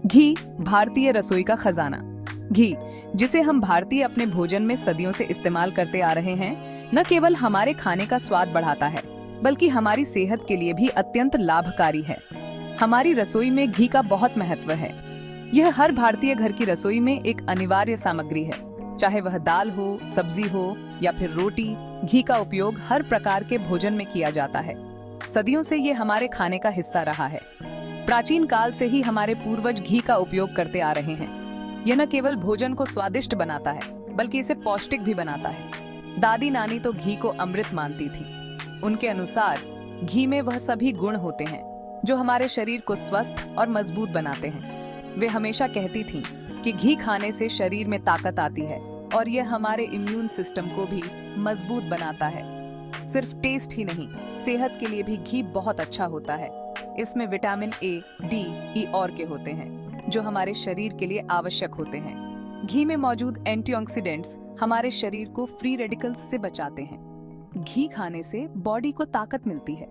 घी, भारतीय रसोई का खजाना। घी, जिसे हम भारतीय अपने भोजन में सदियों से इस्तेमाल करते आ रहे हैं, न केवल हमारे खाने का स्वाद बढ़ाता है, बल्कि हमारी सेहत के लिए भी अत्यंत लाभकारी है। हमारी रसोई में घी का बहुत महत्व है। यह हर भारतीय घर की रसोई में एक अनिवार्य सामग्री है। चाहे वह दाल हो, सब्जी हो या फिर रोटी, घी का उपयोग हर प्रकार के भोजन में किया जाता है। सदियों से ये हमारे खाने का हिस्सा रहा है। प्राचीन काल से ही हमारे पूर्वज घी का उपयोग करते आ रहे हैं। यह न केवल भोजन को स्वादिष्ट बनाता है, बल्कि इसे पौष्टिक भी बनाता है। दादी नानी तो घी को अमृत मानती थी। उनके अनुसार घी में वह सभी गुण होते हैं जो हमारे शरीर को स्वस्थ और मजबूत बनाते हैं। वे हमेशा कहती थीं कि घी खाने से शरीर में ताकत आती है और यह हमारे इम्यून सिस्टम को भी मजबूत बनाता है। सिर्फ टेस्ट ही नहीं, सेहत के लिए भी घी बहुत अच्छा होता है। इसमें विटामिन ए, डी, ई और के होते हैं जो हमारे शरीर के लिए आवश्यक होते हैं। घी में मौजूद एंटीऑक्सीडेंट्स हमारे शरीर को फ्री रेडिकल्स से बचाते हैं। घी खाने से बॉडी को ताकत मिलती है।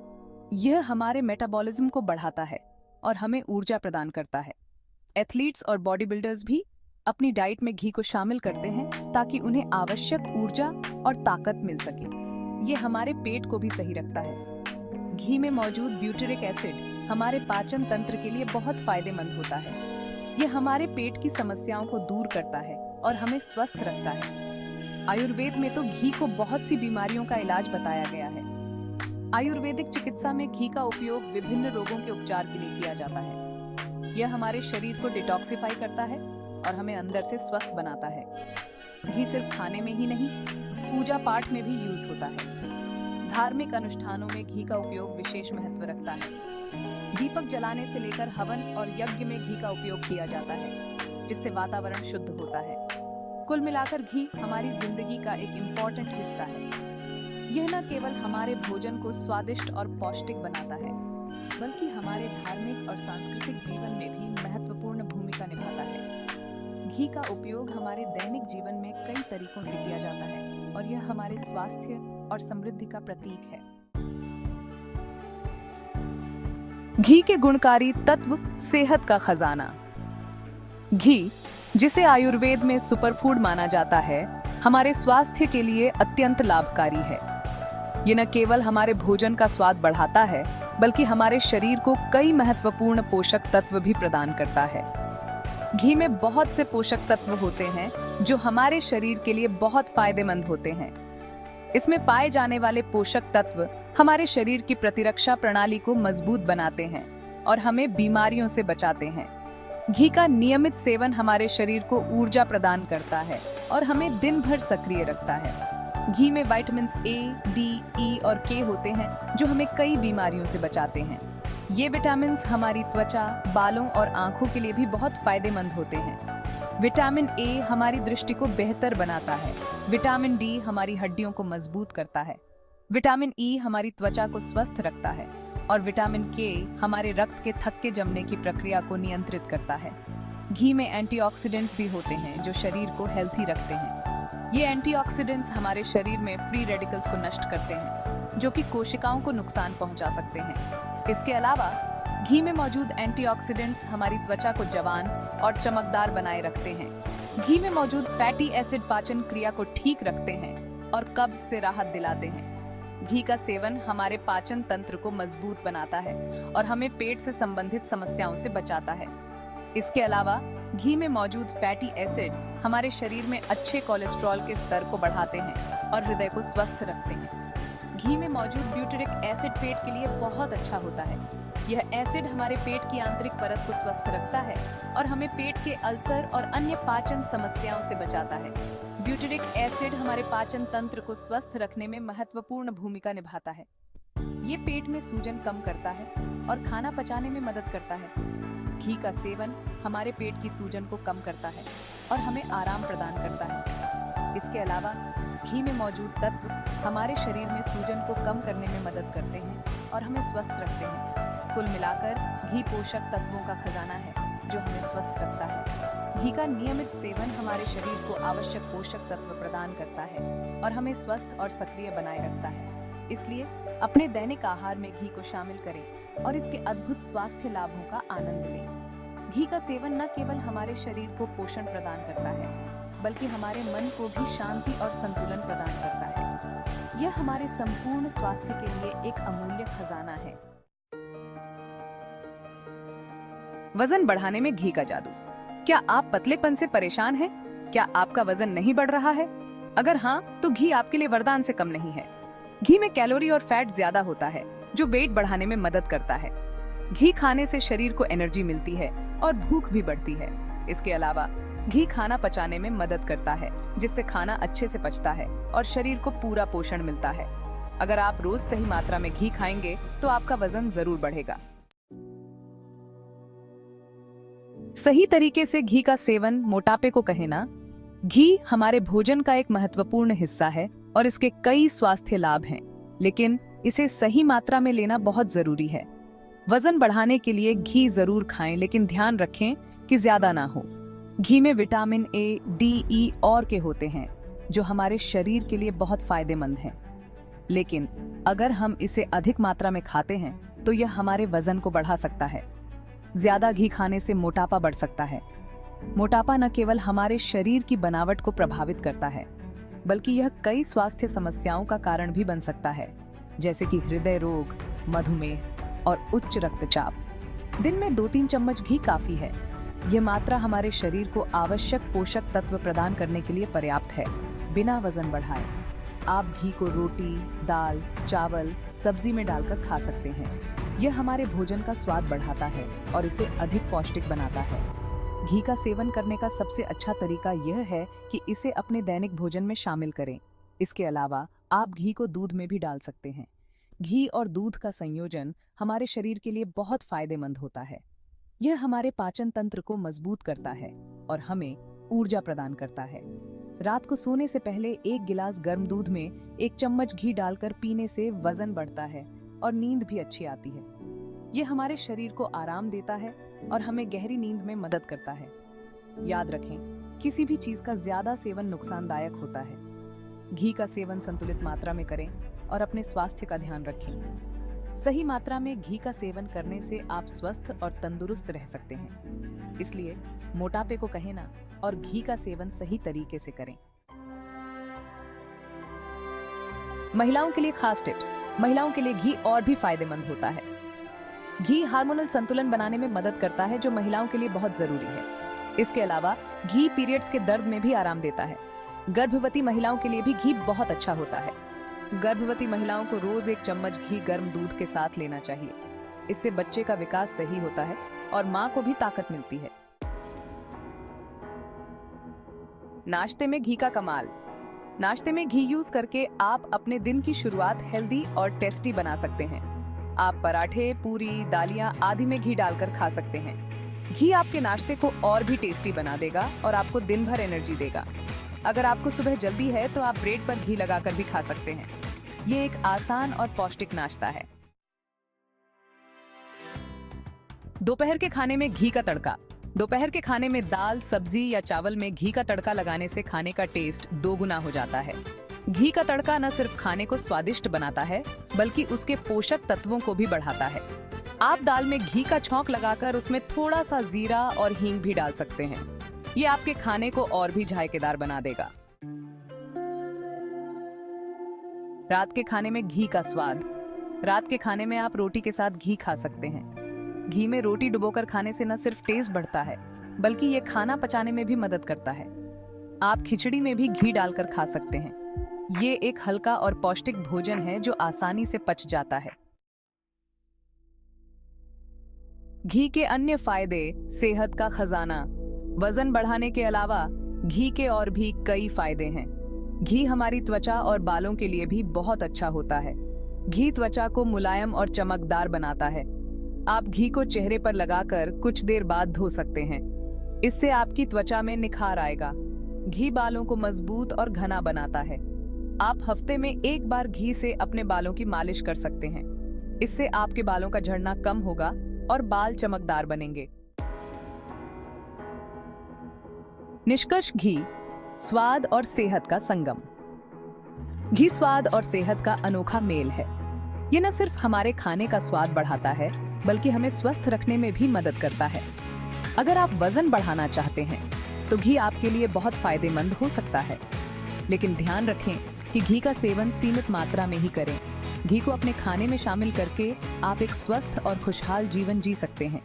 यह हमारे मेटाबॉलिज्म को बढ़ाता है और हमें ऊर्जा प्रदान करता है। एथलीट्स और बॉडी बिल्डर्स भी अपनी डाइट में घी को शामिल करते हैं ताकि उन्हें आवश्यक ऊर्जा और ताकत मिल सके। यह हमारे पेट को भी सही रखता है। घी में मौजूद ब्यूटेरिक एसिड हमारे पाचन तंत्र के लिए बहुत फायदेमंद होता है। यह हमारे पेट की समस्याओं को दूर करता है और हमें स्वस्थ रखता है। आयुर्वेद में तो घी को बहुत सी बीमारियों का इलाज बताया गया है। आयुर्वेदिक चिकित्सा में घी का उपयोग विभिन्न रोगों के उपचार के लिए किया जाता है। यह हमारे शरीर को डिटॉक्सिफाई करता है और हमें अंदर से स्वस्थ बनाता है। घी सिर्फ खाने में ही नहीं, पूजा पाठ में भी यूज होता है। धार्मिक अनुष्ठानों में घी का उपयोग विशेष महत्व रखता है। दीपक जलाने से लेकर हवन और यज्ञ में घी का उपयोग किया जाता है, जिससे वातावरण शुद्ध होता है। कुल मिलाकर घी हमारी जिंदगी का एक इम्पोर्टेंट हिस्सा है। यह न केवल हमारे भोजन को स्वादिष्ट और पौष्टिक बनाता है, बल्कि हमारे धार्मिक और सांस्कृतिक जीवन में भी महत्वपूर्ण भूमिका निभाता है। घी का उपयोग हमारे दैनिक जीवन में कई तरीकों से किया जाता है और यह हमारे स्वास्थ्य और समृद्धि का प्रतीक है। घी के गुणकारी तत्व, सेहत का खजाना। घी, जिसे आयुर्वेद में सुपरफूड माना जाता है, हमारे स्वास्थ्य के लिए अत्यंत लाभकारी है। ये न केवल हमारे भोजन का स्वाद बढ़ाता है, बल्कि हमारे शरीर को कई महत्वपूर्ण पोषक तत्व भी प्रदान करता है। घी में बहुत से पोषक तत्व होते हैं जो हमारे शरीर के लिए बहुत फायदेमंद होते हैं। इसमें पाए जाने वाले पोषक तत्व हमारे शरीर की प्रतिरक्षा प्रणाली को मजबूत बनाते हैं और हमें बीमारियों से बचाते हैं। घी का नियमित सेवन हमारे शरीर को ऊर्जा प्रदान करता है और हमें दिन भर सक्रिय रखता है। घी में विटामिन ए, डी, ई और के होते हैं जो हमें कई बीमारियों से बचाते हैं। ये विटामिन हमारी त्वचा, बालों और आंखों के लिए भी बहुत फायदेमंद होते हैं। विटामिन ए हमारी दृष्टि को बेहतर बनाता है। विटामिन डी हमारी हड्डियों को मजबूत करता है। विटामिन ई हमारी त्वचा को स्वस्थ रखता है और विटामिन के हमारे रक्त के थक्के जमने की प्रक्रिया को नियंत्रित करता है। घी में एंटीऑक्सीडेंट्स भी होते हैं जो शरीर को हेल्थी रखते हैं। ये एंटीऑक्सीडेंट्स हमारे शरीर में फ्री रेडिकल्स को नष्ट करते हैं, जो कि कोशिकाओं को नुकसान पहुंचा सकते हैं। इसके अलावा घी में मौजूद एंटीऑक्सीडेंट्स हमारी त्वचा को जवान और चमकदार बनाए रखते हैं। घी में मौजूद फैटी एसिड पाचन क्रिया को ठीक रखते हैं और कब्ज से राहत दिलाते हैं। घी का सेवन हमारे पाचन तंत्र को मजबूत बनाता है और हमें पेट से संबंधित समस्याओं से बचाता है। इसके अलावा घी में मौजूद फैटी एसिड हमारे शरीर में अच्छे कोलेस्ट्रॉल के स्तर को बढ़ाते हैं और हृदय को स्वस्थ रखते हैं। घी में मौजूद ब्यूटेरिक एसिड पेट के लिए बहुत अच्छा होता है। यह एसिड हमारे पेट की आंतरिक परत को स्वस्थ रखता है और हमें पेट के अल्सर और अन्य पाचन समस्याओं से बचाता है। ब्यूटेरिक एसिड हमारे पाचन तंत्र को स्वस्थ रखने में महत्वपूर्ण भूमिका निभाता है। ये पेट में सूजन कम करता है और खाना पचाने में मदद करता है। घी का सेवन हमारे पेट की सूजन को कम करता है और हमें आराम प्रदान करता है। इसके अलावा घी में मौजूद तत्व हमारे शरीर में सूजन को कम करने में मदद करते हैं और हमें स्वस्थ रखते हैं। कुल मिलाकर घी पोषक तत्वों का खजाना है जो हमें स्वस्थ रखता है। घी का नियमित सेवन हमारे शरीर को आवश्यक पोषक तत्व प्रदान करता है और हमें स्वस्थ और सक्रिय बनाए रखता है। इसलिए अपने दैनिक आहार में घी को शामिल करें और इसके अद्भुत स्वास्थ्य लाभों का आनंद लें। घी का सेवन न केवल हमारे शरीर को पोषण प्रदान करता है, बल्कि हमारे मन को भी शांति और संतुलन प्रदान करता है। यह हमारे संपूर्ण स्वास्थ्य के लिए एक अमूल्य खजाना है। वजन बढ़ाने में घी का जादू। क्या आप पतलेपन से परेशान हैं? क्या आपका वजन नहीं बढ़ रहा है? अगर हाँ, तो घी आपके लिए वरदान से कम नहीं है। घी में कैलोरी और फैट ज्यादा होता है, जो वेट बढ़ाने में मदद करता है। घी खाने से शरीर को एनर्जी मिलती है और भूख भी बढ़ती है। इसके अलावा घी खाना पचाने में मदद करता है, जिससे खाना अच्छे से पचता है और शरीर को पूरा पोषण मिलता है। अगर आप रोज सही मात्रा में घी खाएंगे, तो आपका वजन जरूर बढ़ेगा। सही तरीके से घी का सेवन मोटापे को कहे ना। घी हमारे भोजन का एक महत्वपूर्ण हिस्सा है और इसके कई स्वास्थ्य लाभ हैं, लेकिन इसे सही मात्रा में लेना बहुत जरूरी है। वजन बढ़ाने के लिए घी जरूर खाएं, लेकिन ध्यान रखें कि ज्यादा ना हो। घी में विटामिन ए, डी, ई और के होते हैं, जो हमारे शरीर के लिए बहुत फायदेमंद हैं। लेकिन अगर हम इसे अधिक मात्रा में खाते हैं, तो यह हमारे वजन को बढ़ा सकता है। ज्यादा घी खाने से मोटापा बढ़ सकता है। मोटापा न केवल हमारे शरीर की बनावट को प्रभावित करता है, बल्कि यह कई स्वास्थ्य समस्याओं का कारण भी बन सकता है, जैसे कि हृदय रोग, मधुमेह और उच्च रक्तचाप। दिन में 2-3 चम्मच घी काफी है। यह मात्रा हमारे शरीर को आवश्यक पोषक तत्व प्रदान करने के लिए पर्याप्त है, बिना वजन बढ़ाए। आप घी को रोटी, दाल, चावल, सब्जी में डालकर खा सकते हैं। यह हमारे भोजन का स्वाद बढ़ाता है और इसे अधिक पौष्टिक बनाता है। घी का सेवन करने का सबसे अच्छा तरीका यह है कि इसे अपने दैनिक भोजन में शामिल करें। इसके अलावा आप घी को दूध में भी डाल सकते हैं। घी और दूध का संयोजन हमारे शरीर के लिए बहुत फायदेमंद होता है। यह हमारे पाचन तंत्र को मजबूत करता है और हमें ऊर्जा प्रदान करता है। रात को सोने से पहले 1 गिलास गर्म दूध में 1 चम्मच घी डालकर पीने से वजन बढ़ता है और नींद भी अच्छी आती है। यह हमारे शरीर को आराम देता है और हमें गहरी नींद में मदद करता है। याद रखें, किसी भी चीज का ज्यादा सेवन नुकसानदायक होता है। घी का सेवन संतुलित मात्रा में करें और अपने स्वास्थ्य का ध्यान रखें। सही मात्रा में घी का सेवन करने से आप स्वस्थ और तंदुरुस्त रह सकते हैं। इसलिए मोटापे को कहें ना और घी का सेवन सही तरीके से करें। महिलाओं के लिए खास टिप्स। महिलाओं के लिए घी और भी फायदेमंद होता है। घी हार्मोनल संतुलन बनाने में मदद करता है, जो महिलाओं के लिए बहुत जरूरी है। इसके अलावा घी पीरियड्स के दर्द में भी आराम देता है। गर्भवती महिलाओं के लिए भी घी बहुत अच्छा होता है। गर्भवती महिलाओं को रोज 1 चम्मच घी गर्म दूध के साथ लेना चाहिए। इससे बच्चे का विकास सही होता है और मां को भी ताकत मिलती है। नाश्ते में घी का कमाल। नाश्ते में घी यूज करके आप अपने दिन की शुरुआत हेल्दी और टेस्टी बना सकते हैं। आप पराठे, पूरी, दालियां आदि में घी डालकर खा सकते हैं। घी आपके नाश्ते को और भी टेस्टी बना देगा और आपको दिन भर एनर्जी देगा। अगर आपको सुबह जल्दी है, तो आप ब्रेड पर घी लगाकर भी खा सकते हैं। ये एक आसान और पौष्टिक नाश्ता है। दोपहर के खाने में घी का तड़का। दोपहर के खाने में दाल, सब्जी या चावल में घी का तड़का लगाने से खाने का टेस्ट 2 गुना हो जाता है। घी का तड़का न सिर्फ खाने को स्वादिष्ट बनाता है, बल्कि उसके पोषक तत्वों को भी बढ़ाता है। आप दाल में घी का छौंक लगाकर उसमें थोड़ा सा जीरा और हींग भी डाल सकते हैं। ये आपके खाने को और भी जायकेदार बना देगा। रात के खाने में घी का स्वाद। रात के खाने में आप रोटी के साथ घी खा सकते हैं। घी में रोटी डुबोकर खाने से न सिर्फ टेस्ट बढ़ता है, बल्कि ये खाना पचाने में भी मदद करता है। आप खिचड़ी में भी घी डालकर खा सकते हैं। ये एक हल्का और पौष्टिक भोजन है जो आसानी से पच जाता है। घी के अन्य फायदे। सेहत का खजाना। वजन बढ़ाने के अलावा घी के और भी कई फायदे हैं। घी हमारी त्वचा और बालों के लिए भी बहुत अच्छा होता है। घी त्वचा को मुलायम और चमकदार बनाता है। आप घी को चेहरे पर लगाकर कुछ देर बाद धो सकते हैं। इससे आपकी त्वचा में निखार आएगा। घी बालों को मजबूत और घना बनाता है। आप हफ्ते में 1 बार घी से अपने बालों की मालिश कर सकते हैं। इससे आपके बालों का झड़ना कम होगा और बाल चमकदार बनेंगे। निष्कर्ष, घी स्वाद और सेहत का संगम। घी स्वाद और सेहत का अनोखा मेल है। ये न सिर्फ हमारे खाने का स्वाद बढ़ाता है, बल्कि हमें स्वस्थ रखने में भी मदद करता है। अगर आप वजन बढ़ाना चाहते हैं तो घी आपके लिए बहुत फायदेमंद हो सकता है, लेकिन ध्यान रखें कि घी का सेवन सीमित मात्रा में ही करें। घी को अपने खाने में शामिल करके आप एक स्वस्थ और खुशहाल जीवन जी सकते हैं।